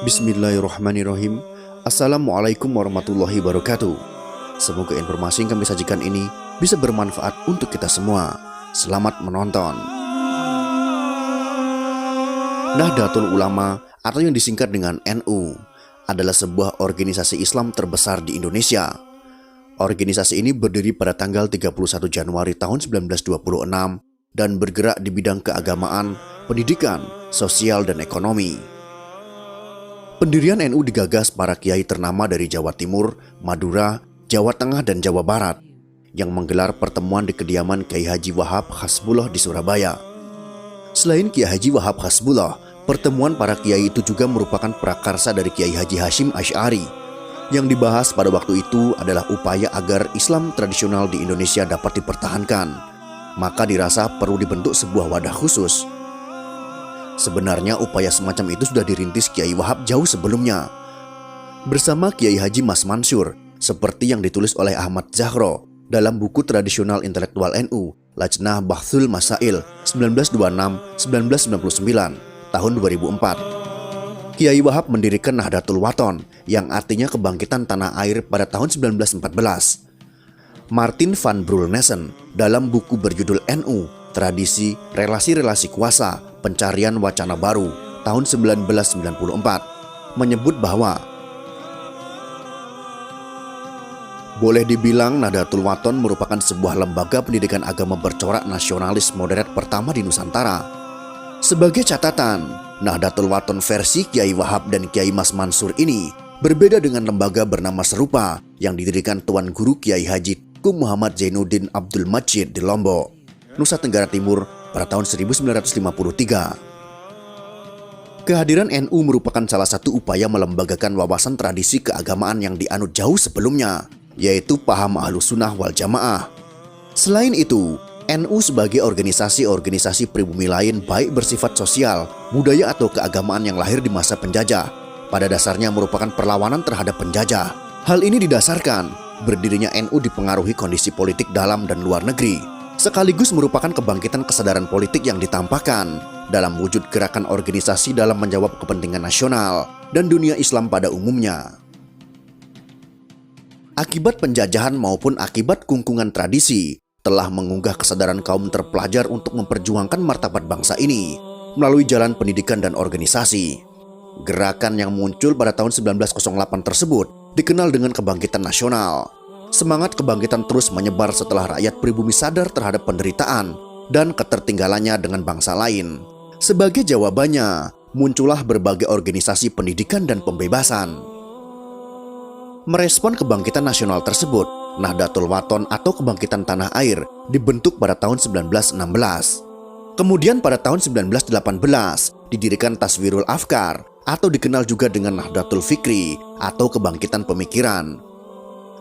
Bismillahirrahmanirrahim. Assalamualaikum warahmatullahi wabarakatuh. Semoga informasi yang kami sajikan ini bisa bermanfaat untuk kita semua. Selamat menonton. Nahdlatul Ulama atau yang disingkat dengan NU adalah sebuah organisasi Islam terbesar di Indonesia. Organisasi ini berdiri pada tanggal 31 Januari tahun 1926 dan bergerak di bidang keagamaan, pendidikan, sosial, dan ekonomi. Pendirian NU digagas para kiai ternama dari Jawa Timur, Madura, Jawa Tengah, dan Jawa Barat yang menggelar pertemuan di kediaman Kiai Haji Wahab Hasbullah di Surabaya. Selain Kiai Haji Wahab Hasbullah, pertemuan para kiai itu juga merupakan prakarsa dari Kiai Haji Hasyim Asy'ari. Yang dibahas pada waktu itu adalah upaya agar Islam tradisional di Indonesia dapat dipertahankan. Maka dirasa perlu dibentuk sebuah wadah khusus. Sebenarnya upaya semacam itu sudah dirintis Kiai Wahab jauh sebelumnya bersama Kiai Haji Mas Mansur, seperti yang ditulis oleh Ahmad Zahro dalam buku tradisional intelektual NU Lajnah Bahthul Masail 1926-1999 tahun 2004. Kiai Wahab mendirikan Nahdlatul Wathon yang artinya kebangkitan tanah air pada tahun 1914. Martin van Brulnessen dalam buku berjudul NU, Tradisi, Relasi-relasi Kuasa, Pencarian Wacana Baru tahun 1994 menyebut bahwa boleh dibilang Nahdlatul Wathon merupakan sebuah lembaga pendidikan agama bercorak nasionalis moderat pertama di Nusantara. Sebagai catatan, Nahdlatul Wathon versi Kiai Wahab dan Kiai Mas Mansur ini berbeda dengan lembaga bernama serupa yang didirikan Tuan Guru Kiai Haji Tengku Muhammad Zainuddin Abdul Majid di Lombok, Nusa Tenggara Timur pada tahun 1953. Kehadiran NU merupakan salah satu upaya melembagakan wawasan tradisi keagamaan yang dianut jauh sebelumnya, yaitu paham Ahlus Sunnah wal Jamaah. Selain itu, NU sebagai organisasi-organisasi pribumi lain baik bersifat sosial, budaya atau keagamaan yang lahir di masa penjajah, pada dasarnya merupakan perlawanan terhadap penjajah. Hal ini didasarkan berdirinya NU dipengaruhi kondisi politik dalam dan luar negeri, sekaligus merupakan kebangkitan kesadaran politik yang ditampakkan dalam wujud gerakan organisasi dalam menjawab kepentingan nasional dan dunia Islam pada umumnya. Akibat penjajahan maupun akibat kungkungan tradisi telah mengunggah kesadaran kaum terpelajar untuk memperjuangkan martabat bangsa ini melalui jalan pendidikan dan organisasi. Gerakan yang muncul pada tahun 1908 tersebut dikenal dengan kebangkitan nasional. Semangat kebangkitan terus menyebar setelah rakyat pribumi sadar terhadap penderitaan dan ketertinggalannya dengan bangsa lain. Sebagai jawabannya, muncullah berbagai organisasi pendidikan dan pembebasan. Merespon kebangkitan nasional tersebut, Nahdlatul Wathon atau Kebangkitan Tanah Air dibentuk pada tahun 1916. Kemudian pada tahun 1918 didirikan Taswirul Afkar atau dikenal juga dengan Nahdlatul Fikri atau Kebangkitan Pemikiran.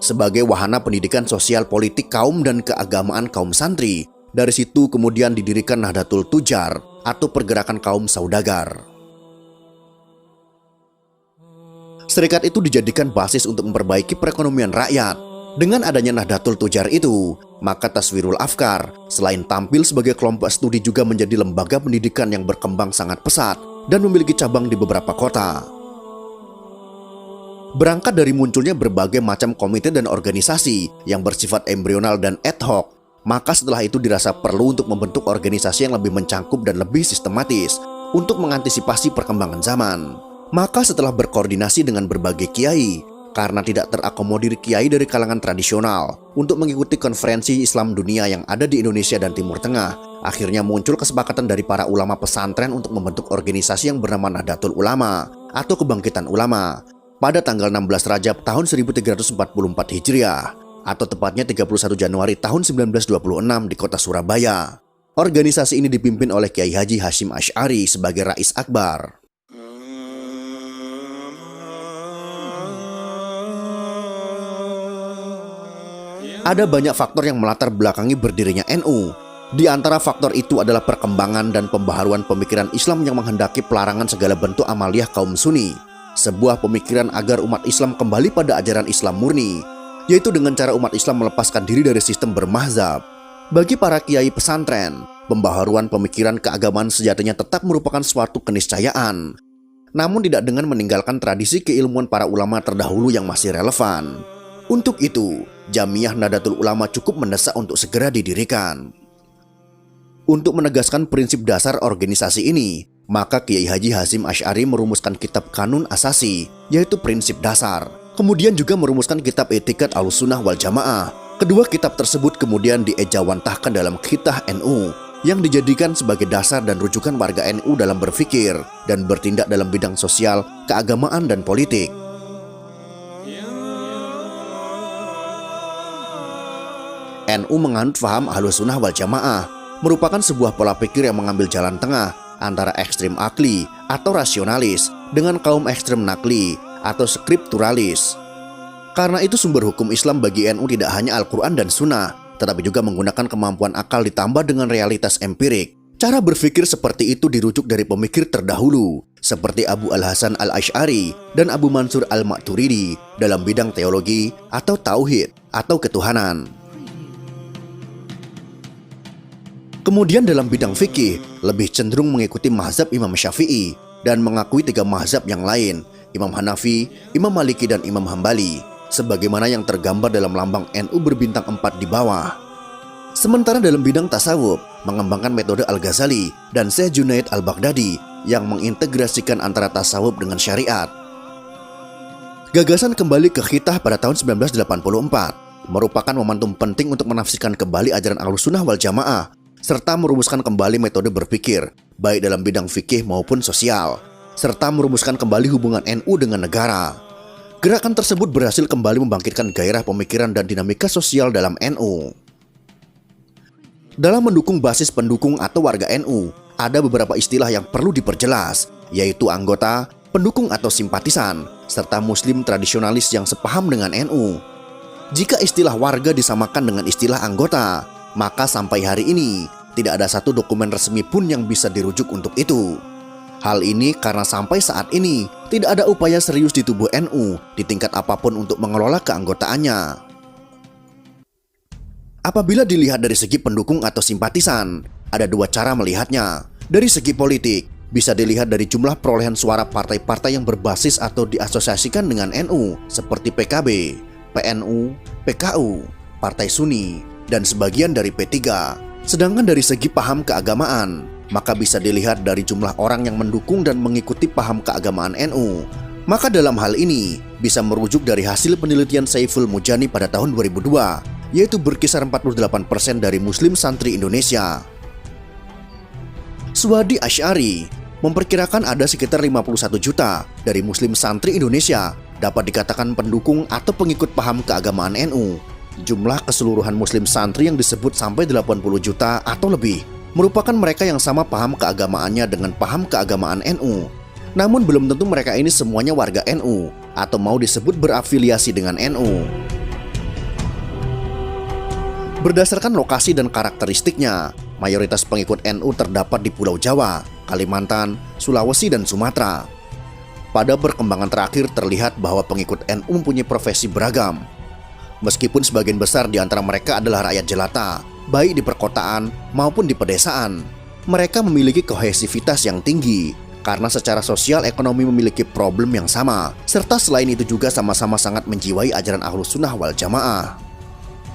Sebagai wahana pendidikan sosial politik kaum dan keagamaan kaum santri, dari situ kemudian didirikan Nahdlatul Tujar atau pergerakan kaum saudagar. Serikat itu dijadikan basis untuk memperbaiki perekonomian rakyat. Dengan adanya Nahdlatul Tujar itu, maka Taswirul Afkar selain tampil sebagai kelompok studi juga menjadi lembaga pendidikan yang berkembang sangat pesat dan memiliki cabang di beberapa kota. Berangkat dari munculnya berbagai macam komite dan organisasi yang bersifat embrional dan ad hoc, maka setelah itu dirasa perlu untuk membentuk organisasi yang lebih mencangkup dan lebih sistematis untuk mengantisipasi perkembangan zaman. Maka setelah berkoordinasi dengan berbagai kiai, karena tidak terakomodir kiai dari kalangan tradisional untuk mengikuti konferensi Islam dunia yang ada di Indonesia dan Timur Tengah, akhirnya muncul kesepakatan dari para ulama pesantren untuk membentuk organisasi yang bernama Nahdlatul Ulama atau Kebangkitan Ulama pada tanggal 16 Rajab tahun 1344 Hijriah atau tepatnya 31 Januari tahun 1926 di kota Surabaya. Organisasi ini dipimpin oleh Kiai Haji Hasyim Asy'ari sebagai Rais Akbar. Ada banyak faktor yang melatar belakangi berdirinya NU. Di antara faktor itu adalah perkembangan dan pembaharuan pemikiran Islam yang menghendaki pelarangan segala bentuk amaliyah kaum Sunni. Sebuah pemikiran agar umat Islam kembali pada ajaran Islam murni, yaitu dengan cara umat Islam melepaskan diri dari sistem bermazhab. Bagi para kiai pesantren, pembaharuan pemikiran keagamaan sejatinya tetap merupakan suatu keniscayaan. namun tidak dengan meninggalkan tradisi keilmuan para ulama terdahulu yang masih relevan. Untuk itu, Jamiah Nahdlatul Ulama cukup mendesak untuk segera didirikan. Untuk menegaskan prinsip dasar organisasi ini, maka Kiai Haji Hasyim Asy'ari merumuskan kitab Kanun Asasi, yaitu prinsip dasar. Kemudian juga merumuskan kitab Etikat Ahlussunnah wal Jamaah. Kedua kitab tersebut kemudian diejawantahkan dalam Khitah NU, yang dijadikan sebagai dasar dan rujukan warga NU dalam berpikir dan bertindak dalam bidang sosial, keagamaan, dan politik. NU menganut faham Ahlussunnah wal Jamaah, merupakan sebuah pola pikir yang mengambil jalan tengah antara ekstrem akli atau rasionalis dengan kaum ekstrem nakli atau skripturalis. Karena itu sumber hukum Islam bagi NU tidak hanya Al-Quran dan Sunnah, tetapi juga menggunakan kemampuan akal ditambah dengan realitas empirik. Cara berpikir seperti itu dirujuk dari pemikir terdahulu, seperti Abu Al-Hasan Al-Asy'ari dan Abu Mansur Al-Maturidi dalam bidang teologi atau tauhid atau ketuhanan. Kemudian dalam bidang fikih, lebih cenderung mengikuti mazhab Imam Syafi'i dan mengakui 3 mazhab yang lain, Imam Hanafi, Imam Maliki, dan Imam Hambali, sebagaimana yang tergambar dalam lambang NU berbintang 4 di bawah. Sementara dalam bidang tasawuf, mengembangkan metode Al-Ghazali dan Syekh Junaid Al-Baghdadi yang mengintegrasikan antara tasawuf dengan syariat. Gagasan kembali ke Khitah pada tahun 1984 merupakan momentum penting untuk menafsirkan kembali ajaran Ahlussunnah wal Jamaah serta merumuskan kembali metode berpikir, baik dalam bidang fikih maupun sosial, serta merumuskan kembali hubungan NU dengan negara. Gerakan tersebut berhasil kembali membangkitkan gairah pemikiran dan dinamika sosial dalam NU. Dalam mendukung basis pendukung atau warga NU, ada beberapa istilah yang perlu diperjelas, yaitu anggota, pendukung atau simpatisan, serta muslim tradisionalis yang sepaham dengan NU. Jika istilah warga disamakan dengan istilah anggota, maka sampai hari ini tidak ada satu dokumen resmi pun yang bisa dirujuk untuk itu. Hal ini karena sampai saat ini tidak ada upaya serius di tubuh NU di tingkat apapun untuk mengelola keanggotaannya. Apabila dilihat dari segi pendukung atau simpatisan, ada 2 cara melihatnya. Dari segi politik, bisa dilihat dari jumlah perolehan suara partai-partai yang berbasis atau diasosiasikan dengan NU seperti PKB, PNU, PKU, Partai Sunni, dan sebagian dari P3. Sedangkan dari segi paham keagamaan, maka bisa dilihat dari jumlah orang yang mendukung dan mengikuti paham keagamaan NU. Maka dalam hal ini bisa merujuk dari hasil penelitian Saiful Mujani pada tahun 2002, yaitu berkisar 48% dari Muslim santri Indonesia. Suwadi Asy'ari memperkirakan ada sekitar 51 juta dari Muslim santri Indonesia dapat dikatakan pendukung atau pengikut paham keagamaan NU. Jumlah keseluruhan Muslim santri yang disebut sampai 80 juta atau lebih merupakan mereka yang sama paham keagamaannya dengan paham keagamaan NU. Namun belum tentu mereka ini semuanya warga NU atau mau disebut berafiliasi dengan NU. Berdasarkan lokasi dan karakteristiknya, mayoritas pengikut NU terdapat di Pulau Jawa, Kalimantan, Sulawesi, dan Sumatera. Pada perkembangan terakhir terlihat bahwa pengikut NU mempunyai profesi beragam. Meskipun sebagian besar di antara mereka adalah rakyat jelata, baik di perkotaan maupun di pedesaan, mereka memiliki kohesivitas yang tinggi karena secara sosial ekonomi memiliki problem yang sama, serta selain itu juga sama-sama sangat menjiwai ajaran Ahlussunnah wal Jamaah.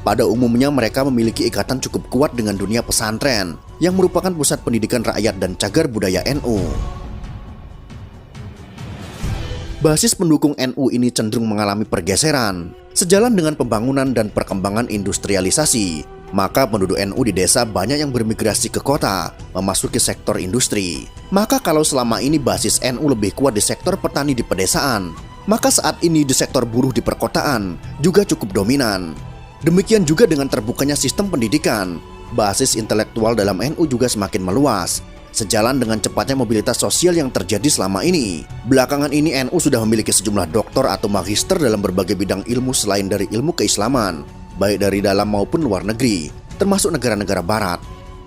Pada umumnya mereka memiliki ikatan cukup kuat dengan dunia pesantren yang merupakan pusat pendidikan rakyat dan cagar budaya NU. Basis pendukung NU ini cenderung mengalami pergeseran. Sejalan dengan pembangunan dan perkembangan industrialisasi, maka penduduk NU di desa banyak yang bermigrasi ke kota, memasuki sektor industri. Maka kalau selama ini basis NU lebih kuat di sektor petani di pedesaan, maka saat ini di sektor buruh di perkotaan juga cukup dominan. Demikian juga dengan terbukanya sistem pendidikan, basis intelektual dalam NU juga semakin meluas. Sejalan dengan cepatnya mobilitas sosial yang terjadi selama ini, belakangan ini NU sudah memiliki sejumlah doktor atau magister dalam berbagai bidang ilmu selain dari ilmu keislaman, baik dari dalam maupun luar negeri, termasuk negara-negara barat.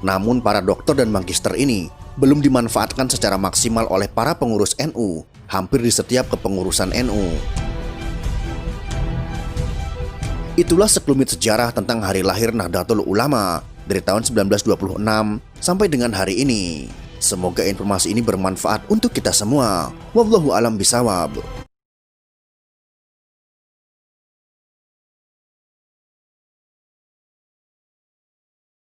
Namun para doktor dan magister ini belum dimanfaatkan secara maksimal oleh para pengurus NU hampir di setiap kepengurusan NU. Itulah sekelumit sejarah tentang hari lahir Nahdlatul Ulama dari tahun 1926 sampai dengan hari ini. Semoga informasi ini bermanfaat untuk kita semua. Wallahu alam bisawab.